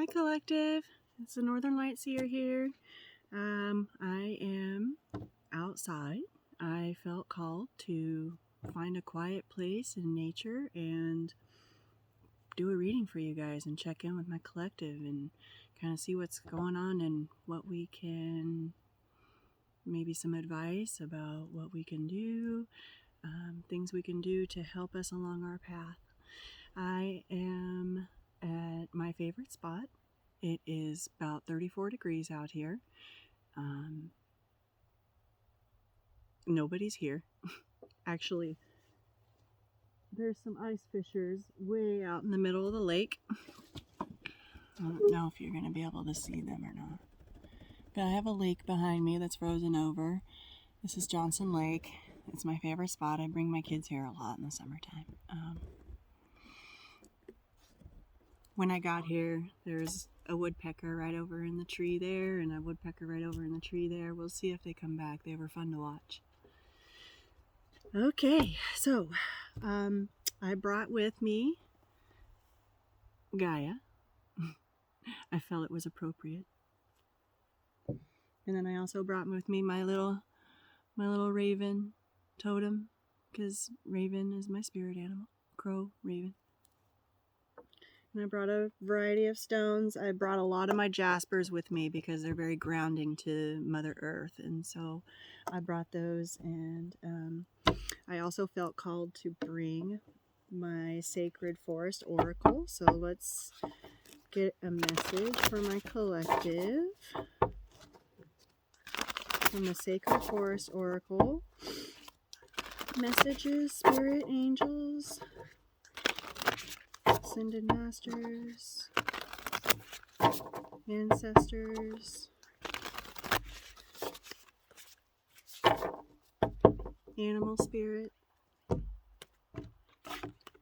Hi collective, it's the Northern Light Seer here. I am outside. I felt called to find a quiet place in nature and do a reading for you guys and check in with my collective and kind of see what's going on and what we can, maybe some advice about what we can do, things we can do to help us along our path. I am at my favorite spot. It is about 34 degrees out here. Nobody's here. Actually, there's some ice fissures way out in the middle of the lake. I don't know if you're going to be able to see them or not. But I have a lake behind me that's frozen over. This is Johnson Lake. It's my favorite spot. I bring my kids here a lot in the summertime. When I got here, there's a woodpecker right over in the tree there and a woodpecker right over in the tree there. We'll see if they come back. They were fun to watch. Okay, so I brought with me Gaia. I felt it was appropriate. And then I also brought with me my little raven totem, because raven is my spirit animal. Crow, raven. And I brought a variety of stones. I brought a lot of my jaspers with me because they're very grounding to Mother Earth. And so I brought those. And I also felt called to bring my Sacred Forest Oracle. So let's get a message for my collective from the Sacred Forest Oracle. Messages, spirit angels, ascended masters, ancestors, animal spirit.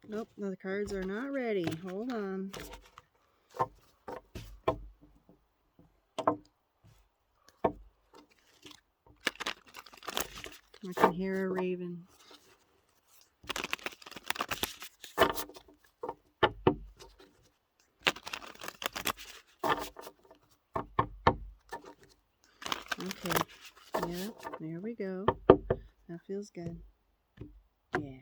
Nope, the cards are not ready. Hold on. I can hear a raven. Okay, yeah, there we go. That feels good. Yeah.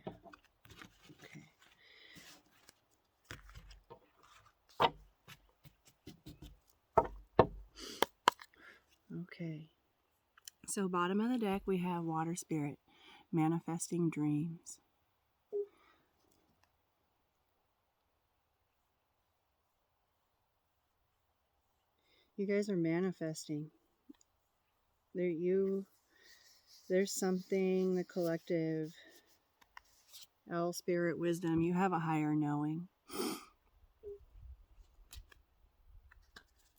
Okay. So bottom of the deck we have Water Spirit, manifesting dreams. You guys are manifesting. There's something, the collective, Owl Spirit Wisdom, you have a higher knowing.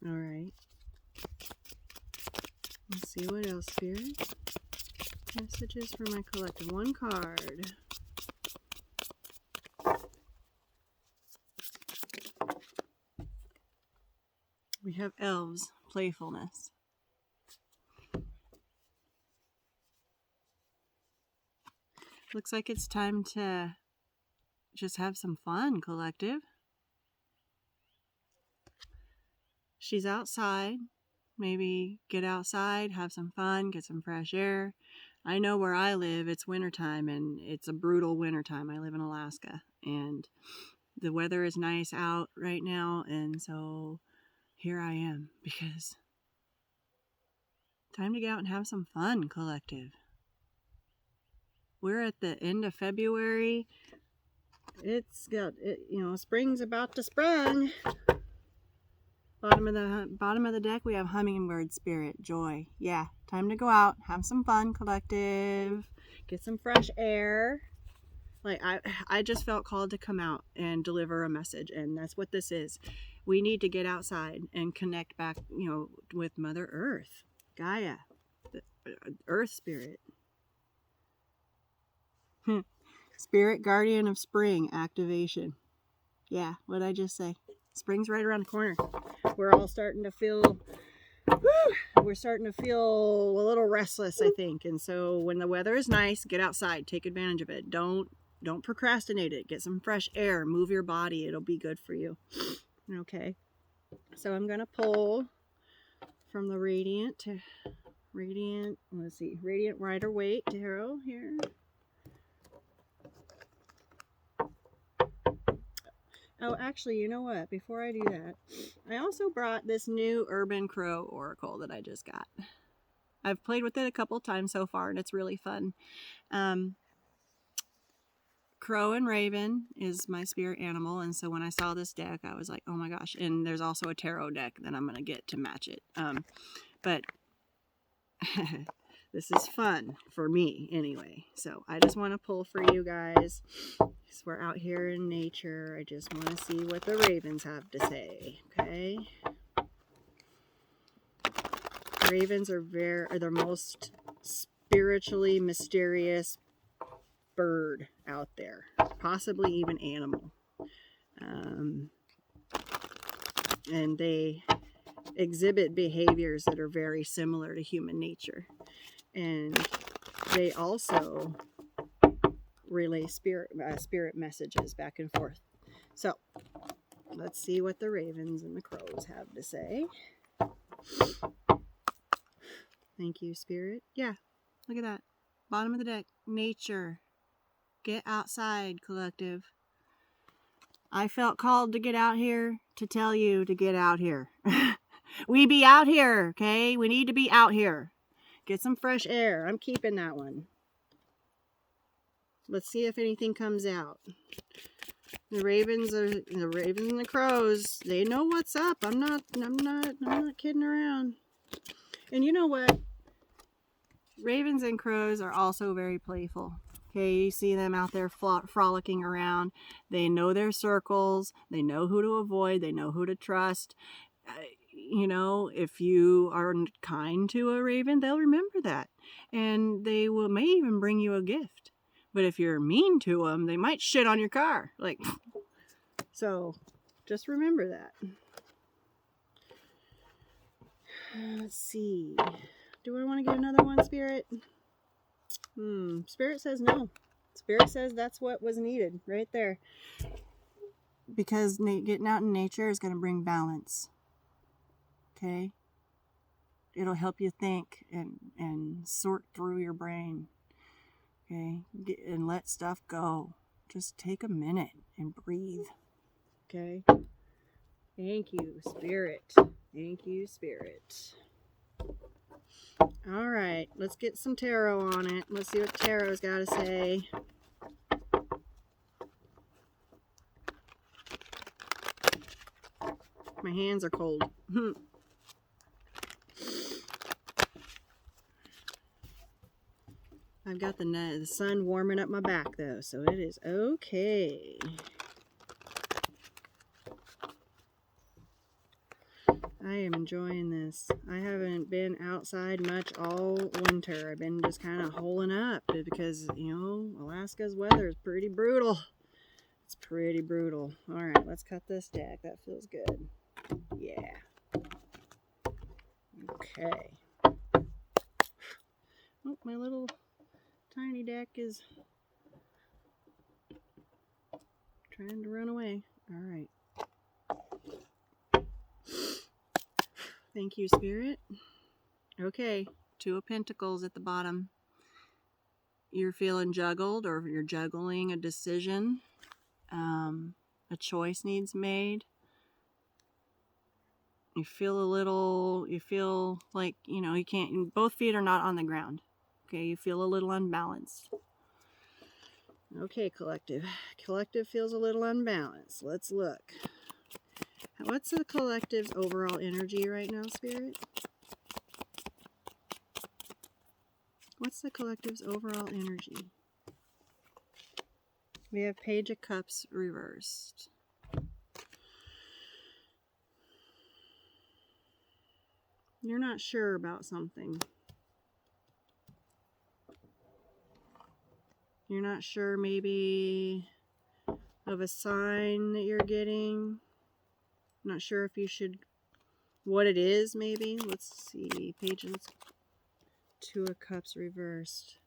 Alright. Let's see what else, Spirit. Messages for my collective. One card. We have elves, playfulness. Looks like it's time to just have some fun, collective. She's outside. Maybe get outside, have some fun, get some fresh air. I know where I live, it's wintertime, and it's a brutal wintertime. I live in Alaska, and the weather is nice out right now, and so here I am, because time to get out and have some fun, collective. We're at the end of February. It's got, spring's about to sprung. Bottom of the deck, we have Hummingbird Spirit, joy. Yeah, time to go out, have some fun, collective. Get some fresh air. Like, I just felt called to come out and deliver a message, and that's what this is. We need to get outside and connect back, with Mother Earth, Gaia, the Earth Spirit. Spirit Guardian of Spring activation. Yeah, what'd I just say? Spring's right around the corner. We're all starting to feel, we're starting to feel a little restless, I think. And so when the weather is nice, get outside, take advantage of it. Don't procrastinate it. Get some fresh air, move your body. It'll be good for you. Okay. So I'm going to pull from the Radiant Rider-Waite Tarot here. Oh, actually, you know what? Before I do that, I also brought this new Urban Crow Oracle that I just got. I've played with it a couple times so far, and it's really fun. Crow and Raven is my spirit animal, and so when I saw this deck, I was like, oh my gosh. And there's also a tarot deck that I'm going to get to match it. But this is fun for me anyway. So I just want to pull for you guys. Because we're out here in nature. I just want to see what the ravens have to say. Okay. Ravens are the most spiritually mysterious bird out there. Possibly even animal. And they exhibit behaviors that are very similar to human nature. And they also relay spirit messages back and forth. So let's see what the ravens and the crows have to say. Thank you, Spirit. Yeah, look at that. Bottom of the deck. Nature. Get outside, collective. I felt called to get out here to tell you to get out here. We be out here, okay? We need to be out here. Get some fresh air. I'm keeping that one. Let's see if anything comes out. The ravens and the crows, they know what's up. I'm not kidding around. And you know what? Ravens and crows are also very playful. Okay, you see them out there frolicking around. They know their circles. They know who to avoid. They know who to trust. You know, if you are kind to a raven, they'll remember that. And they may even bring you a gift. But if you're mean to them, they might shit on your car. Like, so just remember that. Let's see. Do I want to get another one, Spirit? Spirit says no. Spirit says that's what was needed right there. Because getting out in nature is going to bring balance. Okay? It'll help you think and sort through your brain. Okay? And let stuff go. Just take a minute and breathe. Okay? Thank you, Spirit. Thank you, Spirit. All right, let's get some tarot on it. Let's see what tarot's got to say. My hands are cold. I've got the sun warming up my back though, so it is okay. I am enjoying this. I haven't been outside much all winter. I've been just kind of holing up because, you know, Alaska's weather is pretty brutal. It's pretty brutal. All right, let's cut this deck. That feels good. Yeah. Okay. Oh, my little tiny deck is trying to run away. All right. Thank you, Spirit. Okay, Two of Pentacles at the bottom. You're feeling juggled, or you're juggling a decision. A choice needs made. You feel like, you know, you can't, both feet are not on the ground. Okay, you feel a little unbalanced. Okay, collective. Collective feels a little unbalanced. Let's look. What's the collective's overall energy right now, Spirit? What's the collective's overall energy? We have Page of Cups reversed. You're not sure about something. You're not sure maybe of a sign that you're getting. Not sure if you should, what it is maybe. Let's see, Pages, Two of Cups reversed.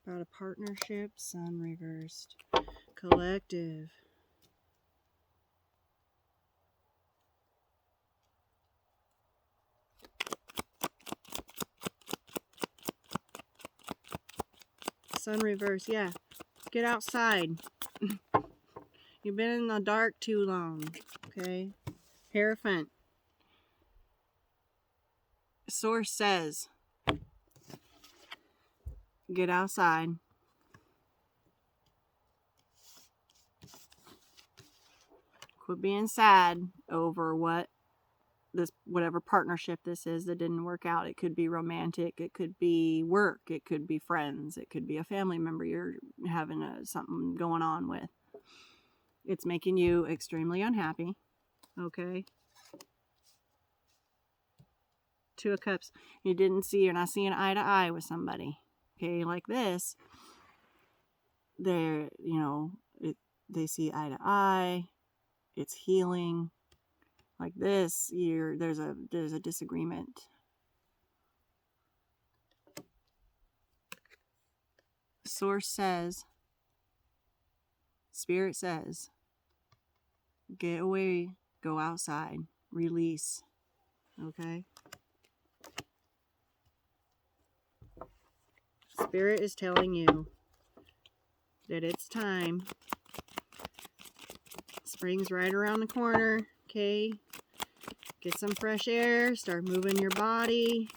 About a partnership, Sun reversed. Collective. Sun reverse. Yeah. Get outside. You've been in the dark too long. Okay. Hierophant. Source says, get outside. Quit being sad over whatever partnership this is that didn't work out. It could be romantic, it could be work, it could be friends, it could be a family member you're having something going on with. It's making you extremely unhappy. Okay. Two of Cups. You're not seeing eye to eye with somebody. Okay, like this. They see eye to eye. It's healing. Like this, there's a disagreement. Source says, Spirit says, get away, go outside, release. Okay? Spirit is telling you that it's time. Spring's right around the corner. Okay? Get some fresh air. Start moving your body.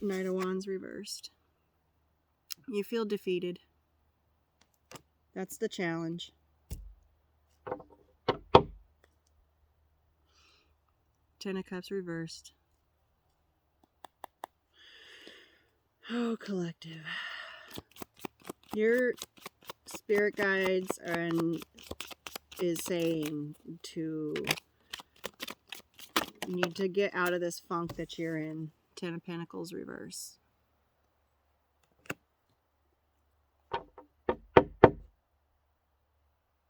Knight of Wands reversed. You feel defeated. That's the challenge. Ten of Cups reversed. Oh, collective. Your spirit guides is saying you need to get out of this funk that you're in. Ten of Pentacles reverse.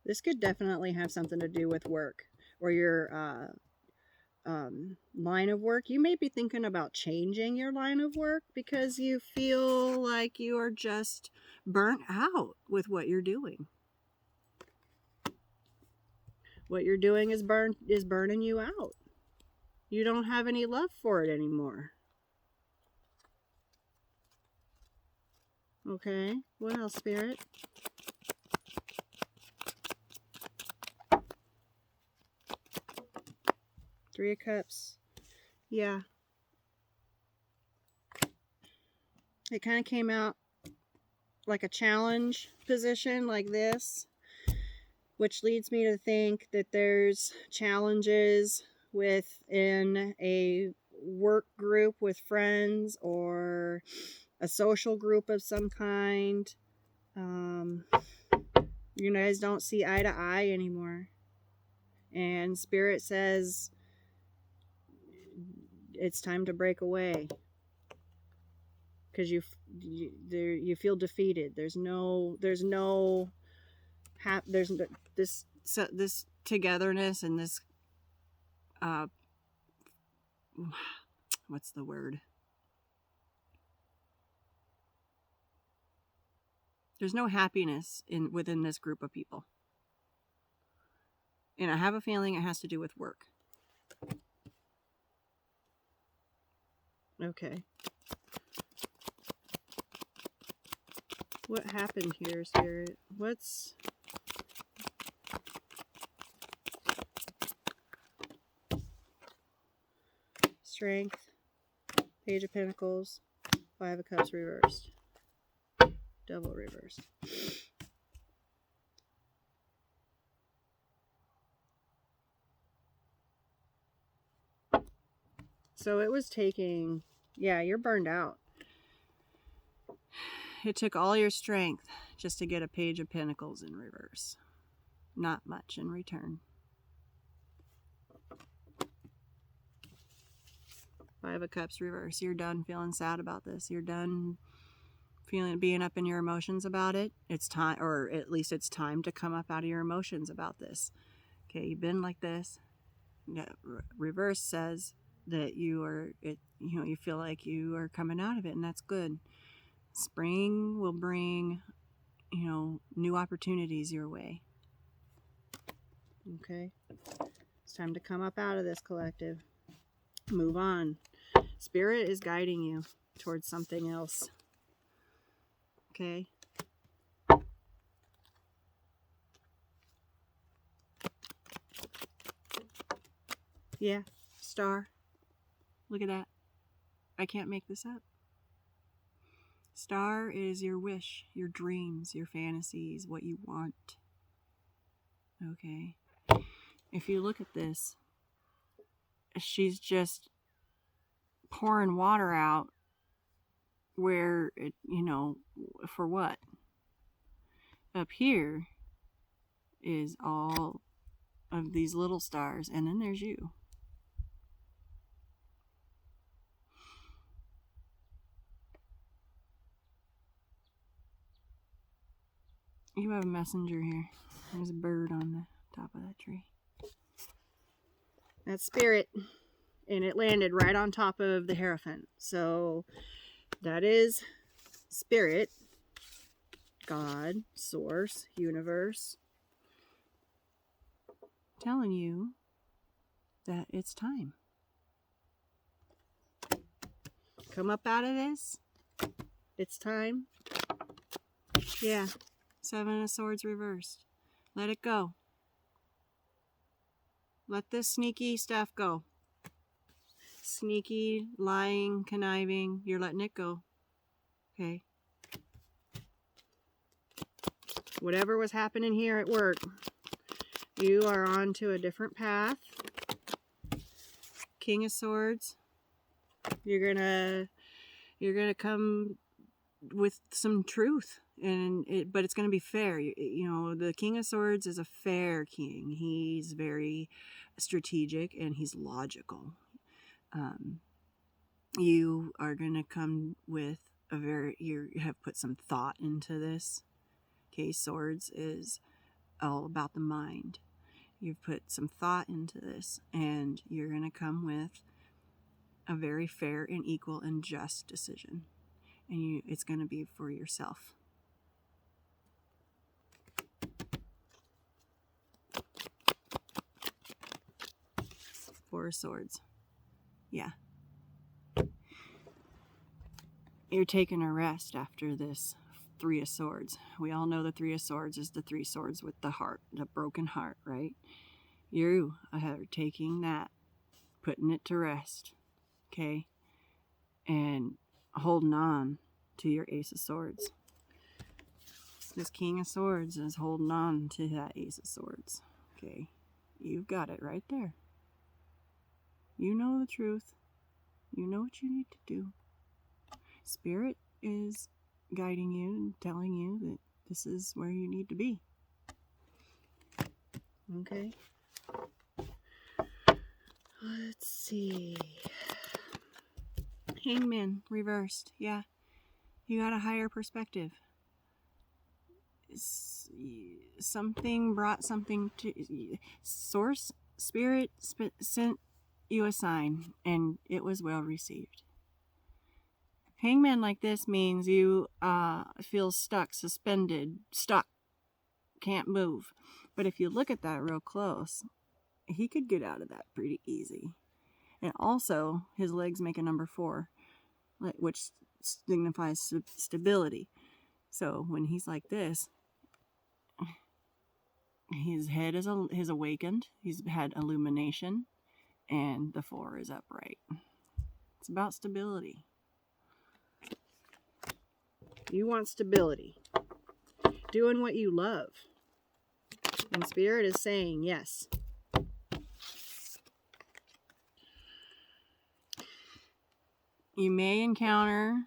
This could definitely have something to do with work or your line of work. You may be thinking about changing your line of work because you feel like you are just burnt out with what you're doing. What you're doing is burning you out. You don't have any love for it anymore. Okay, what else, Spirit? Three of Cups. Yeah. It kind of came out like a challenge position like this, which leads me to think that there's challenges within a work group with friends or a social group of some kind. You guys don't see eye to eye anymore. And Spirit says it's time to break away. Because you feel defeated. There's this togetherness and this what's the word? There's no happiness within this group of people. And I have a feeling it has to do with work. Okay. What happened here, Spirit? What's... Strength. Page of Pentacles. Five of Cups reversed. Devil reversed. So it was taking... Yeah, you're burned out. It took all your strength just to get a Page of Pentacles in reverse. Not much in return. Five of Cups reverse. You're done feeling sad about this. You're done being up in your emotions about it. It's time, or at least it's time to come up out of your emotions about this. Okay, you've been like this. Reverse says that you feel like you are coming out of it, and that's good. Spring will bring, new opportunities your way. Okay, it's time to come up out of this, collective. Move on. Spirit is guiding you towards something else. Okay? Yeah. Star. Look at that. I can't make this up. Star is your wish, your dreams, your fantasies, what you want. Okay? If you look at this, she's just pouring water out where, it, for what? Up here is all of these little stars, and then there's you. You have a messenger here. There's a bird on the top of that tree. That's Spirit. And it landed right on top of the Hierophant. So that is Spirit, God, Source, Universe, telling you that it's time. Come up out of this. It's time. Yeah. 7 of Swords reversed. Let it go. Let this sneaky stuff go. Sneaky, lying, conniving. You're letting it go. Okay. Whatever was happening here at work, you are on to a different path. King of Swords. You're gonna come with some truth, but it's gonna be fair. The King of Swords is a fair king. He's very strategic and he's logical. You are gonna come with you have put some thought into this. Okay, Swords is all about the mind. You've put some thought into this, and you're gonna come with a very fair and equal and just decision. And it's going to be for yourself. Four of Swords. Yeah. You're taking a rest after this Three of Swords. We all know the Three of Swords is the 3 swords with the heart, the broken heart, right? You are taking that, putting it to rest. Okay? And holding on to your Ace of Swords. This King of Swords is holding on to that Ace of Swords. Okay, you've got it right there. You know the truth. You know what you need to do. Spirit is guiding you and telling you that this is where you need to be. Okay. Let's see. Hangman reversed. Yeah. You got a higher perspective. Something brought something to Source. Spirit sent you a sign, and it was well received. Hangman like this means you feel stuck, suspended, stuck, can't move. But if you look at that real close, he could get out of that pretty easy. And also, his legs make a number 4, which signifies stability. So when he's like this, his head is awakened. He's had illumination, and the 4 is upright. It's about stability. You want stability. Doing what you love. And Spirit is saying yes. You may encounter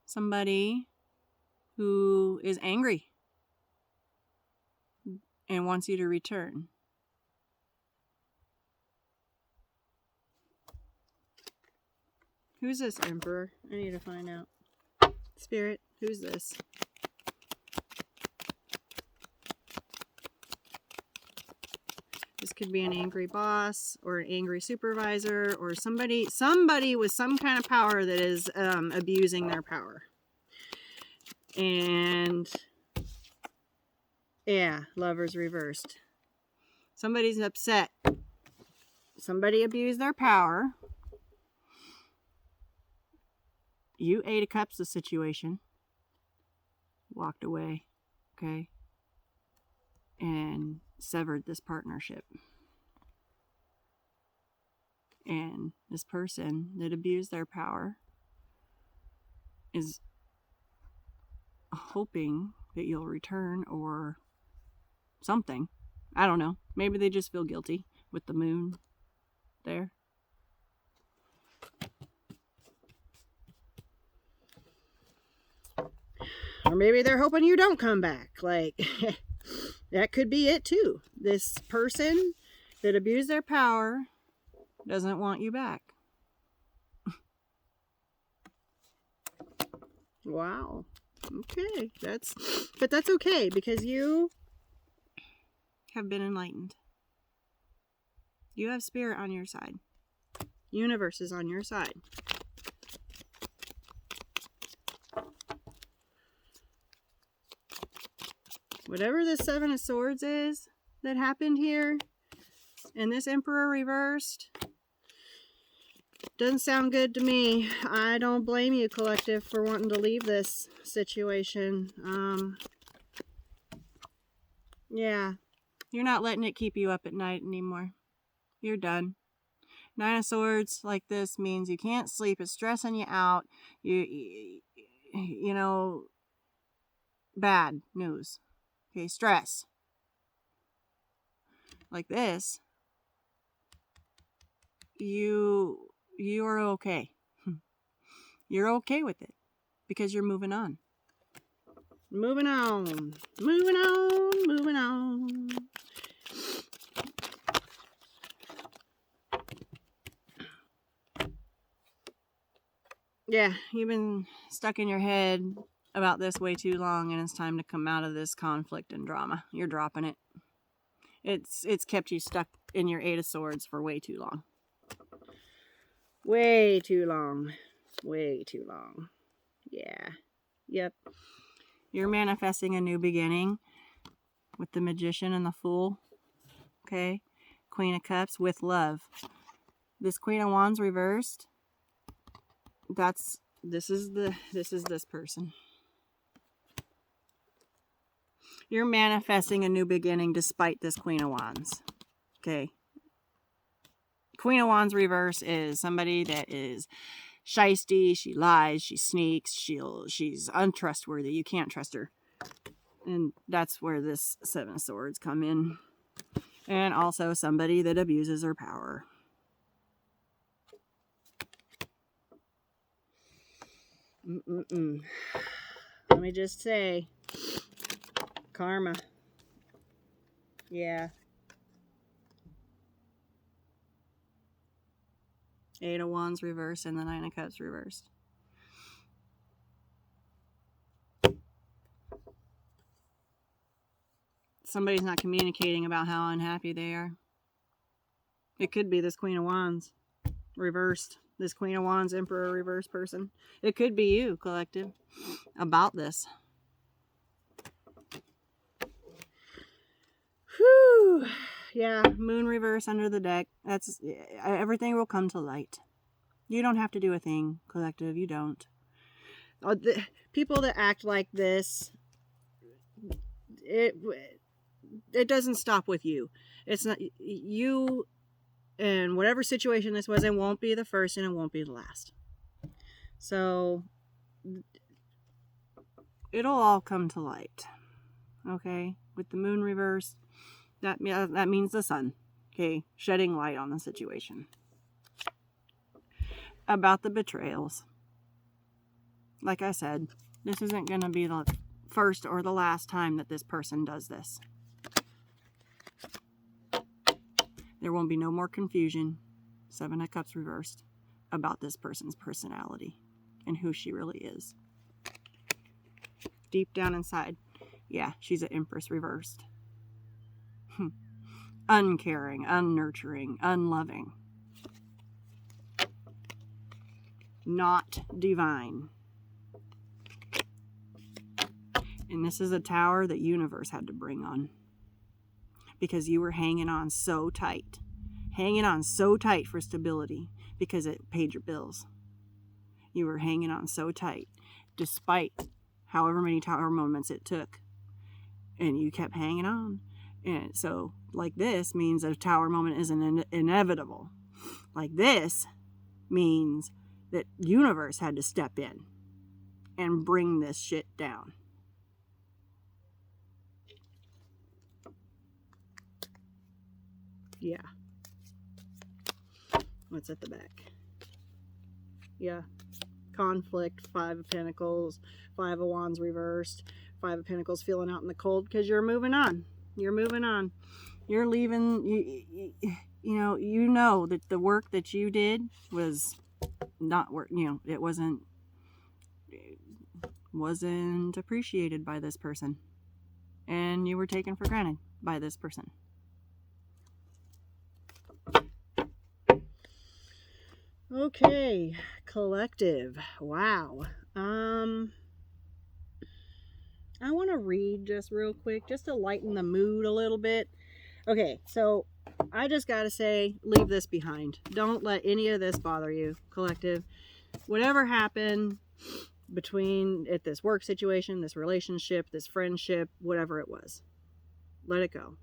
somebody who is angry and wants you to return. Who's this, Emperor? I need to find out. Spirit, who's this? This could be an angry boss or an angry supervisor or somebody with some kind of power that is abusing their power. And yeah, Lovers reversed. Somebody's upset somebody abused their power. You 8 of Cups the situation. Walked away. Okay. And severed this partnership. And this person that abused their power is hoping that you'll return or something. I don't know. Maybe they just feel guilty with the moon there. Or maybe they're hoping you don't come back. Like, that could be it too. This person that abused their power doesn't want you back. Wow. Okay. But that's okay, because you have been enlightened. You have spirit on your side. Universe is on your side. Whatever this 7 of Swords is that happened here, and this Emperor reversed, doesn't sound good to me. I don't blame you, collective, for wanting to leave this situation. Yeah. You're not letting it keep you up at night anymore. You're done. 9 of Swords like this means you can't sleep. It's stressing you out. You know, bad news. Okay, stress. Like this, you're okay. You're okay with it because you're moving on. Moving on. Moving on. Moving on. Yeah, you've been stuck in your head about this way too long, and it's time to come out of this conflict and drama. You're dropping it. It's kept you stuck in your 8 of Swords for way too long. Way too long. Way too long. Yeah. Yep. You're manifesting a new beginning with the Magician and the Fool. Okay? Queen of Cups with love. This Queen of Wands reversed. This is this person. You're manifesting a new beginning despite this Queen of Wands. Okay. Queen of Wands reverse is somebody that is shysty, she lies, she sneaks, she's untrustworthy. You can't trust her. And that's where this 7 of Swords come in. And also somebody that abuses her power. Let me just say, karma. Yeah. 8 of Wands reversed and the 9 of Cups reversed. Somebody's not communicating about how unhappy they are. It could be this Queen of Wands reversed. This Queen of Wands Emperor reverse person. It could be you, collective, about this. Whew. Yeah, moon reverse under the deck. That's everything will come to light. You don't have to do a thing, collective. You don't. The people that act like this, it doesn't stop with you. It's not you. And whatever situation this was, it won't be the first and it won't be the last. So it'll all come to light. Okay? With the moon reversed, that means the sun. Okay? Shedding light on the situation. About the betrayals. Like I said, this isn't going to be the first or the last time that this person does this. There won't be no more confusion, 7 of Cups reversed, about this person's personality and who she really is. Deep down inside, yeah, she's an Empress reversed. Uncaring, unnurturing, unloving. Not divine. And this is a tower that universe had to bring on. Because you were hanging on so tight. hanging on so tight for stability because it paid your bills. You were hanging on so tight despite however many tower moments it took. And you kept hanging on. And so, like this means a tower moment is inevitable. Like this means that universe had to step in and bring this shit down. Yeah. What's at the back? Yeah. Conflict, 5 of Pentacles, 5 of Wands reversed, 5 of Pentacles feeling out in the cold because you're moving on. You're moving on. You're leaving. You know that the work that you did was not work. It wasn't appreciated by this person, and you were taken for granted by this person. Okay, collective. Wow. I want to read just real quick, just to lighten the mood a little bit. Okay, so I just got to say, leave this behind. Don't let any of this bother you, collective. Whatever happened at this work situation, this relationship, this friendship, whatever it was, let it go.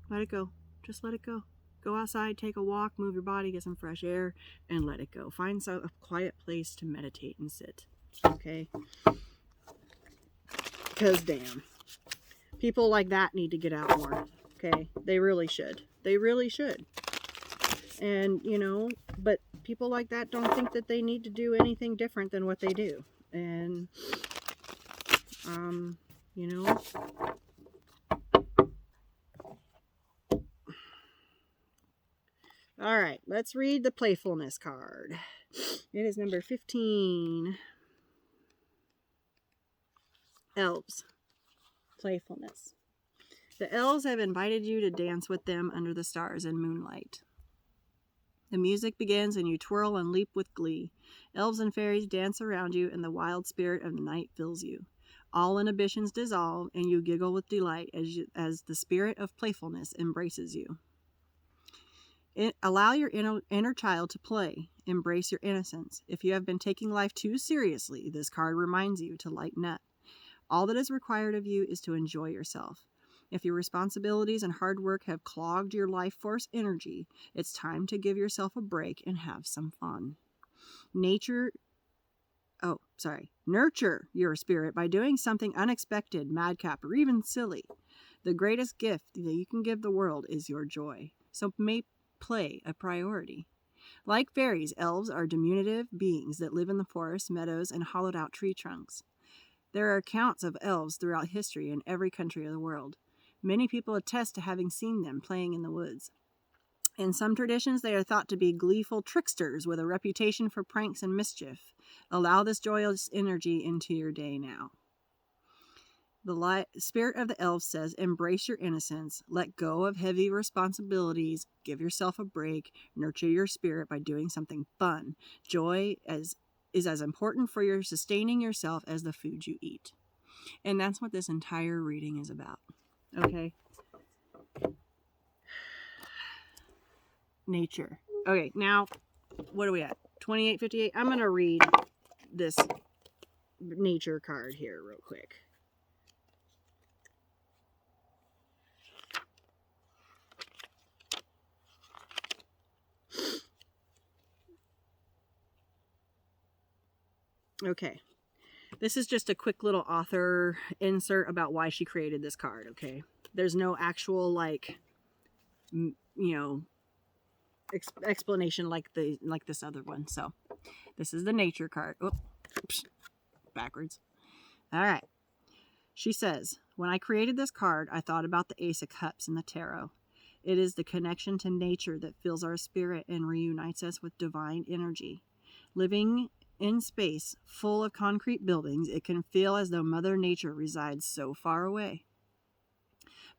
Let it go. Just let it go. Go outside, take a walk, move your body, get some fresh air, and let it go. Find a quiet place to meditate and sit. Okay? Because damn, people like that need to get out more. Okay? They really should. They really should. And, but people like that don't think that they need to do anything different than what they do. And, All right, let's read the playfulness card. It is number 15. Elves. Playfulness. The elves have invited you to dance with them under the stars in moonlight. The music begins and you twirl and leap with glee. Elves and fairies dance around you and the wild spirit of the night fills you. All inhibitions dissolve and you giggle with delight as the spirit of playfulness embraces you. Allow your inner child to play. Embrace your innocence. If you have been taking life too seriously, this card reminds you to lighten up. All that is required of you is to enjoy yourself. If your responsibilities and hard work have clogged your life force energy, it's time to give yourself a break and have some fun. Nurture your spirit by doing something unexpected, madcap, or even silly. The greatest gift that you can give the world is your joy. So make play a priority. Like fairies, elves are diminutive beings that live in the forests, meadows, and hollowed out tree trunks. There are accounts of elves throughout history in every country of the world. Many people attest to having seen them playing in the woods. In some traditions, they are thought to be gleeful tricksters with a reputation for pranks and mischief. Allow this joyous energy into your day now. The spirit of the elves says, embrace your innocence, let go of heavy responsibilities, give yourself a break, nurture your spirit by doing something fun. Joy is as important for your sustaining yourself as the food you eat. And that's what this entire reading is about. Okay? Nature. Okay, now, what are we at? 2858? I'm going to read this nature card here real quick. Okay. This is just a quick little author insert about why she created this card, okay? There's no actual, explanation like this other one. So, this is the nature card. Oops. Backwards. All right. She says, when I created this card, I thought about the Ace of Cups in the tarot. It is the connection to nature that fills our spirit and reunites us with divine energy. Living in space full of concrete buildings, it can feel as though Mother Nature resides so far away.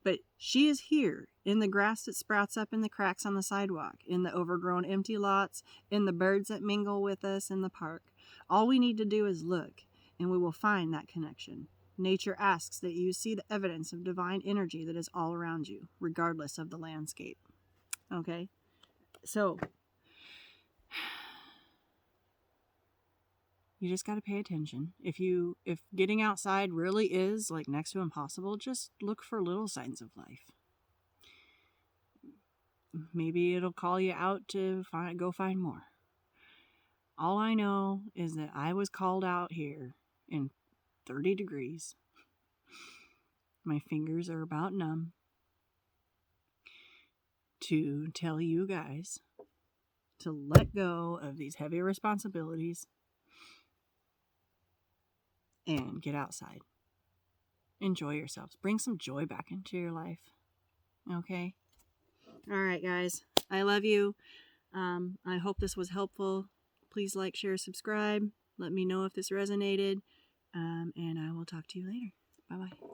But she is here, in the grass that sprouts up in the cracks on the sidewalk, in the overgrown empty lots, in the birds that mingle with us in the park. All we need to do is look, and we will find that connection. Nature asks that you see the evidence of divine energy that is all around you, regardless of the landscape. Okay? So, you just got to pay attention. If getting outside really is like next to impossible, just look for little signs of life. Maybe it'll call you out to go find more. All I know is that I was called out here in 30 degrees. My fingers are about numb to tell you guys to let go of these heavy responsibilities and get outside. Enjoy yourselves. Bring some joy back into your life. Okay? All right, guys. I love you. I hope this was helpful. Please like, share, subscribe. Let me know if this resonated. And I will talk to you later. Bye-bye.